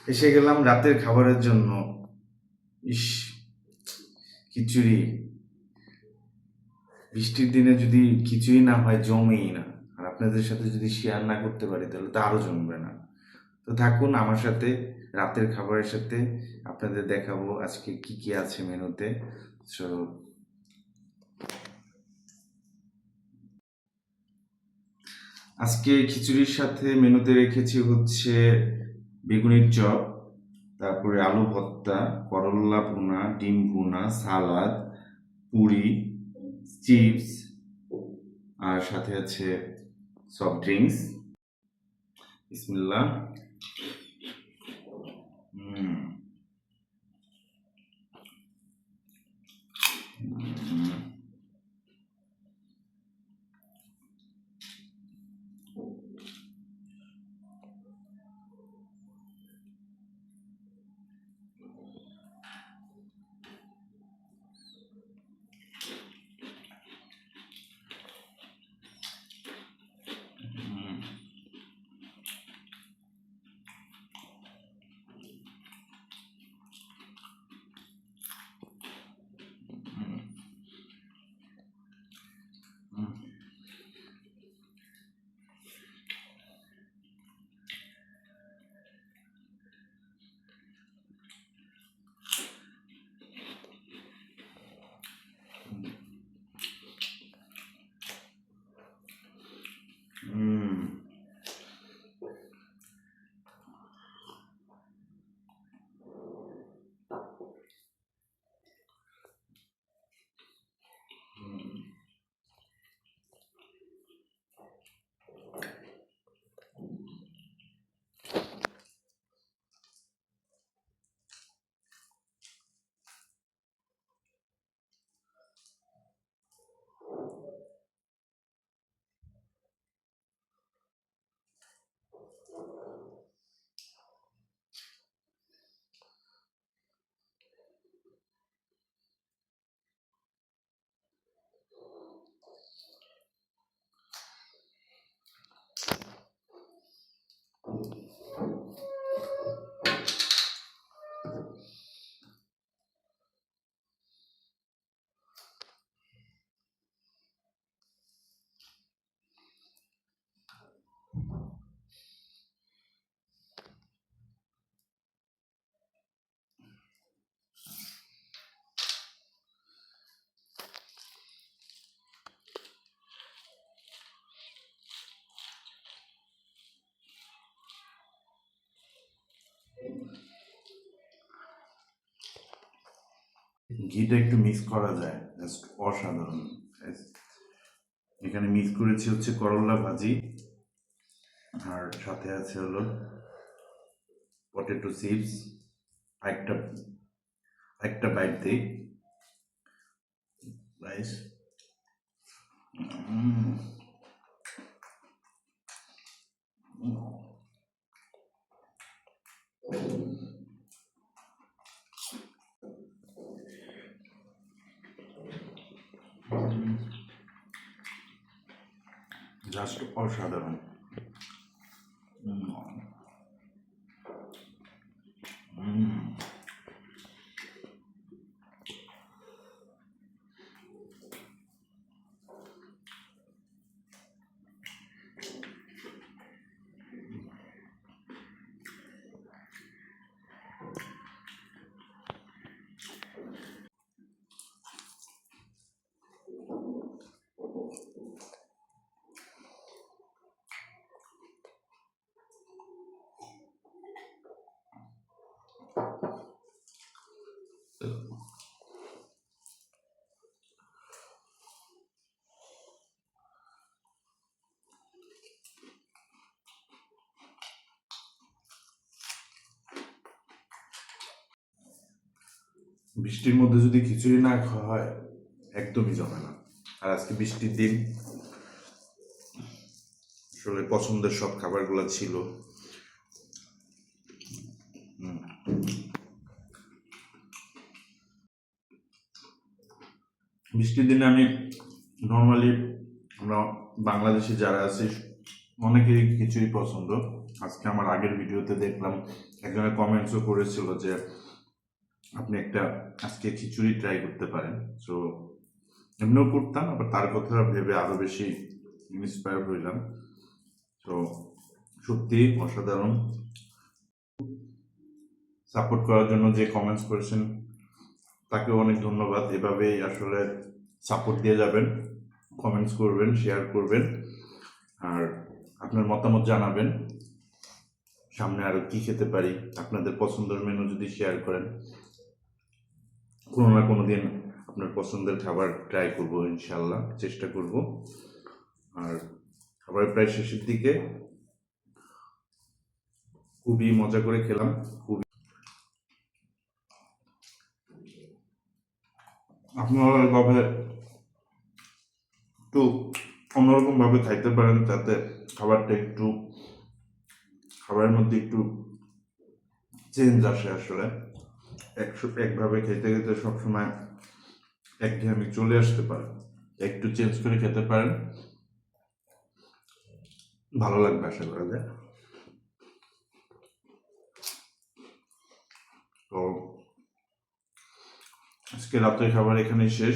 এসে গেলাম রাতের খাবারের জন্য। ইস, খিচুড়ি! বৃষ্টির দিনে যদি খিচুড়ি না হয় জমেই না। আর আপনাদের সাথে যদি শেয়ার না করতে পারি তাহলে তো আরো জমবে না। তো থাকুন আমার সাথে, রাতের খাবারের সাথে আপনাদের দেখাবো আজকে কি কি আছে মেনুতে। সো আজকে খিচুড়ির সাথে মেনুতে রেখেছি হচ্ছে বেগুনের চপ, তারপরে আলু ভর্তা, করল্লা ভুনা, ডিম ভুনা, সালাদ, পুরি, চিপস, আর সাথে আছে সফট ড্রিঙ্কস। বিসমিল্লাহ। হুম। হুম। ঘিটা একটু মিক্স করা যায়, জাস্ট অসাধারণ। এখানে মিক্স করেছি হচ্ছে করল্লা ভাজি, আর সাথে আছে হলো পটেটো চিপস। একটা একটা বাইট দিই। রাইস। জাস্ট অসাধারণ। বৃষ্টির মধ্যে যদি খিচুড়ি না খাওয়া হয় একদমই জমে না। আর আজকে বৃষ্টির দিন, আসলে পছন্দের সব খাবারগুলো ছিল। বৃষ্টির দিনে আমি নর্মালি, আমরা বাংলাদেশে যারা আছি অনেকেরই খিচুড়ি পছন্দ। আজকে আমার আগের ভিডিওতে দেখলাম একজনের কমেন্টসও করেছিল যে আপনি একটা আজকে খিচুড়ি ট্রাই করতে পারেন। সো এমনিও করতাম, আবার তার কথা ভেবে আরো বেশি ইন্সপায়ার হইলাম। তো সত্যি অসাধারণ। সাপোর্ট করার জন্য যে কমেন্টস করেছেন তাকেও অনেক ধন্যবাদ। এভাবেই আসলে সাপোর্ট দিয়ে যাবেন, কমেন্টস করবেন, শেয়ার করবেন, আর আপনার মতামত জানাবেন সামনে আরো কি খেতে পারি। আপনাদের পছন্দের মেনু যদি শেয়ার করেন, কোনো না কোনো দিন আপনার পছন্দের খাবার ট্রাই করব, ইনশাল্লাহ চেষ্টা করব। আর খাবার প্রায় শেষের দিকে, খুবই মজা করে খেলাম। খুবই আপনারা এভাবে একটু অন্যরকম ভাবে খাইতে পারেন, যাতে খাবারটা একটু খাবারের মধ্যে একটু চেঞ্জ আসে। আসলে একভাবে খেতে খেতে সবসময় একঘেয়েমি চলে আসতে পারে, একটু চেঞ্জ করে খেতে পারেন, ভালো লাগবে আশা করা যায়। তো আজকে রাতের খাবার এখানেই শেষ।